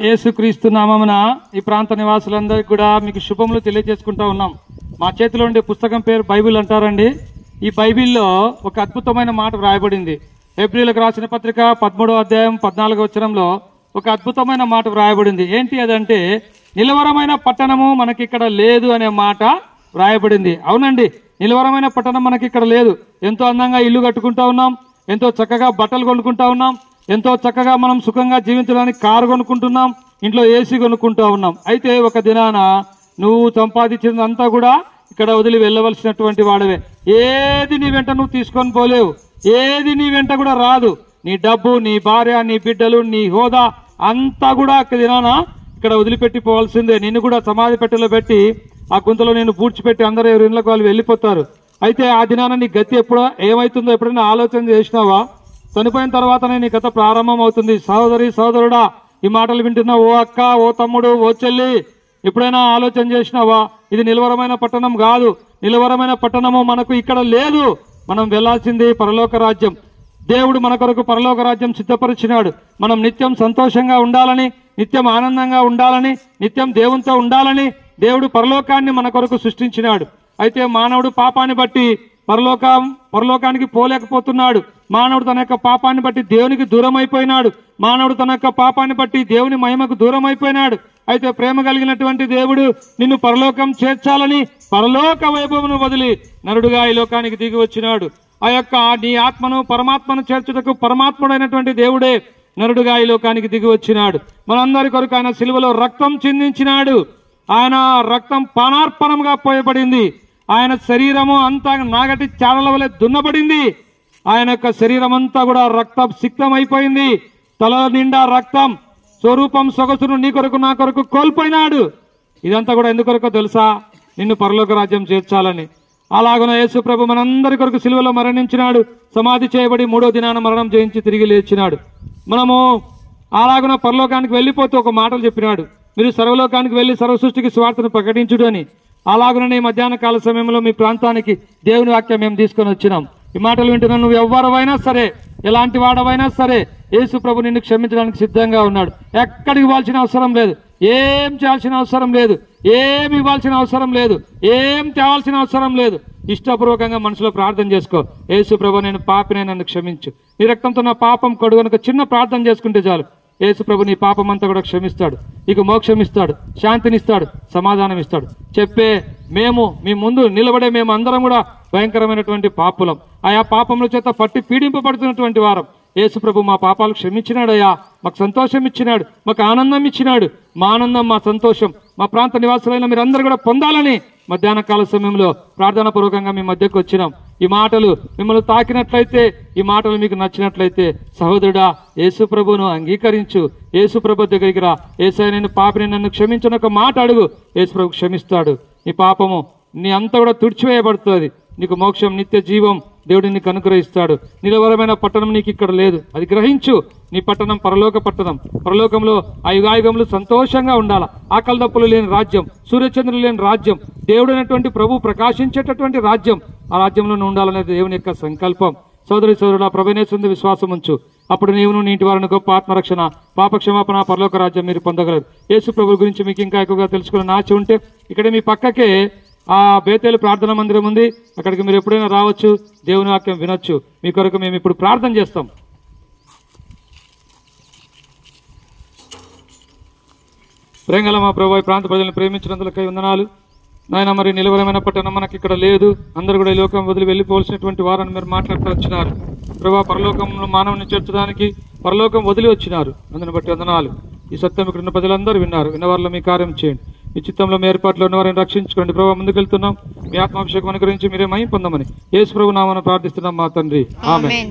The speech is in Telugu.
యేసుక్రీస్తు నామమున ఈ ప్రాంత నివాసులందరికీ కూడా మీకు శుభములు తెలియజేసుకుంటా ఉన్నాం. మా చేతిలో ఉండే పుస్తకం పేరు బైబిల్ అంటారండి. ఈ బైబిల్లో ఒక అద్భుతమైన మాట వ్రాయబడింది. హెబ్రీయులకు రాసిన పత్రిక 13వ అధ్యాయం 14వ వచనంలో ఒక అద్భుతమైన మాట వ్రాయబడింది. ఏంటి అదంటే, నిలవరమైన పట్టణము మనకి ఇక్కడ లేదు అనే మాట వ్రాయబడింది. అవునండి, నిలవరమైన పట్టణం మనకి ఇక్కడ లేదు. ఎంతో అందంగా ఇల్లు కట్టుకుంటా ఉన్నాం, ఎంతో చక్కగా బట్టలు కొనుక్కుంటా ఉన్నాం, ఎంతో చక్కగా మనం సుఖంగా జీవించడానికి కారు కొనుక్కుంటున్నాం, ఇంట్లో ఏసీ కొనుక్కుంటా ఉన్నాం. అయితే ఒక దినాన నువ్వు సంపాదించినంతా కూడా ఇక్కడ వదిలి వెళ్ళవలసినటువంటి వాడవే. ఏది నీ వెంట నువ్వు తీసుకొని పోలేవు, ఏది నీ వెంట కూడా రాదు. నీ డబ్బు, నీ భార్య, నీ బిడ్డలు, నీ హోదా అంతా కూడా ఒక దినాన ఇక్కడ వదిలిపెట్టి పోవాల్సిందే. నిన్ను కూడా సమాధి పెట్టెలో పెట్టి ఆ గుంతలో నేను పూడ్చిపెట్టి అందరూ ఎవరి ఇళ్ళకు వాళ్ళు వెళ్ళిపోతారు. అయితే ఆ దినాన నీ గతి ఎప్పుడో ఏమైతుందో ఎప్పుడైనా ఆలోచన చేసినావా? చనిపోయిన తర్వాతనే నీ కథ ప్రారంభం అవుతుంది. సహోదరి, సహోదరుడా, ఈ మాటలు వింటున్నా ఓ అక్క, ఓ తమ్ముడు, ఓ చెల్లి, ఎప్పుడైనా ఆలోచన చేసినావా? ఇది నిలవరమైన పట్టణం కాదు. నిలవరమైన పట్టణము మనకు ఇక్కడ లేదు. మనం వెళ్లాల్సింది పరలోక రాజ్యం. దేవుడు మన కొరకు పరలోక రాజ్యం సిద్ధపరిచినాడు. మనం నిత్యం సంతోషంగా ఉండాలని, నిత్యం ఆనందంగా ఉండాలని, నిత్యం దేవునితో ఉండాలని దేవుడు పరలోకాన్ని మన కొరకు సృష్టించినాడు. అయితే మానవుడు పాపాన్ని బట్టి పరలోకానికి పోలేకపోతున్నాడు. మానవుడు తన యొక్క పాపాన్ని బట్టి దేవునికి దూరం అయిపోయినాడు. మానవుడు తన యొక్క పాపాన్ని బట్టి దేవుని మహిమకు దూరం అయిపోయినాడు. అయితే ప్రేమ కలిగినటువంటి దేవుడు నిన్ను పరలోకం చేర్చాలని పరలోక వైభవమును వదిలి నరుడుగా ఈ లోకానికి దిగి వచ్చినాడు. ఆ యొక్క నీ ఆత్మను పరమాత్మను చేర్చుటకు పరమాత్ముడైనటువంటి దేవుడే నరుడుగా ఈ లోకానికి దిగి వచ్చినాడు. మనందరి కొరకు ఆయన సిలువలో రక్తం చిందించినాడు. ఆయన రక్తం పానార్పణంగా పోయబడింది. ఆయన శరీరము అంతా నాగటి చారల వలె దున్నబడింది. ఆయన యొక్క శరీరం అంతా కూడా రక్తం సిక్తం అయిపోయింది. తల నిండా రక్తం, స్వరూపం సొగసును నీ కొరకు నా కొరకు కోల్పోయినాడు. ఇదంతా కూడా ఎందుకొరకు తెలుసా? నిన్ను పరలోక రాజ్యం చేర్చాలని. అలాగున యేసు ప్రభు మనందరి కొరకు సిలువలో మరణించినాడు. సమాధి చేయబడి 3వ దినాన మరణం జయించి తిరిగి లేచినాడు. మనము అలాగున పరలోకానికి వెళ్ళిపోతూ ఒక మాటలు చెప్పినాడు, మీరు సర్వలోకానికి వెళ్లి సర్వ సృష్టికి స్వార్థను ప్రకటించుడు అని. అలాగుననే మధ్యాహ్న కాల సమయంలో మీ ప్రాంతానికి దేవుని వాక్యం మేము తీసుకొని వచ్చినాం. ఈ మాటలు వింటున్నా నువ్వు ఎవరైనా సరే, ఎలాంటి వాడవైనా సరే, యేసు ప్రభు నిన్ను క్షమించడానికి సిద్ధంగా ఉన్నాడు. ఎక్కడికి ఇవ్వాల్సిన అవసరం లేదు, ఏం చేయాల్సిన అవసరం లేదు, ఏమి ఇవ్వాల్సిన అవసరం లేదు, ఏం తేవాల్సిన అవసరం లేదు. ఇష్టపూర్వకంగా మనసులో ప్రార్థన చేసుకో, యేసు ప్రభు నేను పాపినే, నన్ను క్షమించు, నీ రక్తంతో నా పాపం కడుగనుక చిన్న ప్రార్థన చేసుకుంటే చాలు. యేసు ప్రభు నీ పాపం అంతా కూడా క్షమిస్తాడు, నీకు మోక్షం ఇస్తాడు, శాంతినిస్తాడు, సమాధానం ఇస్తాడు. చెప్పే మీ ముందు నిలబడే మేము అందరం కూడా భయంకరమైనటువంటి పాపులం. ఆయా పాపముల చేత పట్టి పీడింపబడుతున్నటువంటి వారం. యేసు ప్రభు మా పాపాలు క్షమించినాడయ్యా, మాకు సంతోషం ఇచ్చినాడు, మాకు ఆనందం ఇచ్చినాడు. మా ఆనందం, మా సంతోషం మా ప్రాంత నివాసులైన మీరందరూ కూడా పొందాలని మధ్యాహ్న కాల సమయంలో ప్రార్థనా పూర్వకంగా మీ మధ్యకు వచ్చినాం. ఈ మాటలు మిమ్మల్ని తాకినట్లయితే, ఈ మాటలు మీకు నచ్చినట్లయితే, సహోదరుడా, యేసు ప్రభును అంగీకరించు. యేసు ప్రభు దగ్గరికి రా. యేసయ్య నేను పాపిని, నన్ను క్షమించని ఒక మాట అడుగు, యేసు ప్రభు క్షమిస్తాడు. నీ పాపము నీ అంతా కూడా తుడిచివేయబడుతుంది. నీకు మోక్షం, నిత్య జీవం దేవుడు నీకు అనుగ్రహిస్తాడు. నిలవరమైన పట్టణం నీకు ఇక్కడ లేదు, అది గ్రహించు. నీ పట్టణం పరలోక పట్టణం. పరలోకంలో ఆ యుగాయుగంలో సంతోషంగా ఉండాలా. ఆకలి దప్పులు లేని రాజ్యం, సూర్యచంద్రులు లేని రాజ్యం, దేవుడైనటువంటి ప్రభు ప్రకాశించేటటువంటి రాజ్యం. ఆ రాజ్యంలో ఉండాలనేది దేవుని యొక్క సంకల్పం. సోదరి సోదరుడు, ప్రభునేసుంది విశ్వాసం ఉంచు. అప్పుడు నీవును నీ ఇంటి వారిని గొప్ప ఆత్మరక్షణ, పాప క్షమాపణ, పరలోక రాజ్యం మీరు పొందగలరు. యేసు ప్రభు గురించి మీకు ఇంకా ఎక్కువగా తెలుసుకుని ఆశ ఉంటే ఇక్కడ మీ పక్కకే ఆ బేతేలు ప్రార్థన మందిరం ఉంది, అక్కడికి మీరు ఎప్పుడైనా రావచ్చు, దేవుని వాక్యం వినొచ్చు. మీ కొరకు మేము ఇప్పుడు ప్రార్థన చేస్తాం. ప్రేంగల మా ప్రభు, ఈ ప్రాంత ప్రజలను ప్రేమించినందులకై వందనాలు నాయన. మరి నిలవరమైన పట్టణం మనకి ఇక్కడ లేదు, అందరూ కూడా ఈ లోకం వదిలి వెళ్ళిపోవలసినటువంటి వారని మీరు మాట్లాడుతూ వచ్చినారు ప్రభా. పరలోకంలో మానవుని చేర్చడానికి పరలోకం వదిలి వచ్చినారు, అందుని బట్టి వందనాలు. ఈ సత్యం ఇక్కడ ఉన్న ప్రజలందరూ విన్నారు, విన్నవారిలో మీ కార్యం చేయండి. ఈ చిత్తంలో మీ ఏర్పాట్లో ఉన్న వారిని రక్షించుకోండి ప్రభావ. ముందుకెళ్తున్నాం, మీ ఆత్మాభిషేకం అనుగ్రహించి మీరే మహిమ పొందమని యేసు ప్రభు నామమున ప్రార్థిస్తున్నాం మా తండ్రి, ఆమేన్.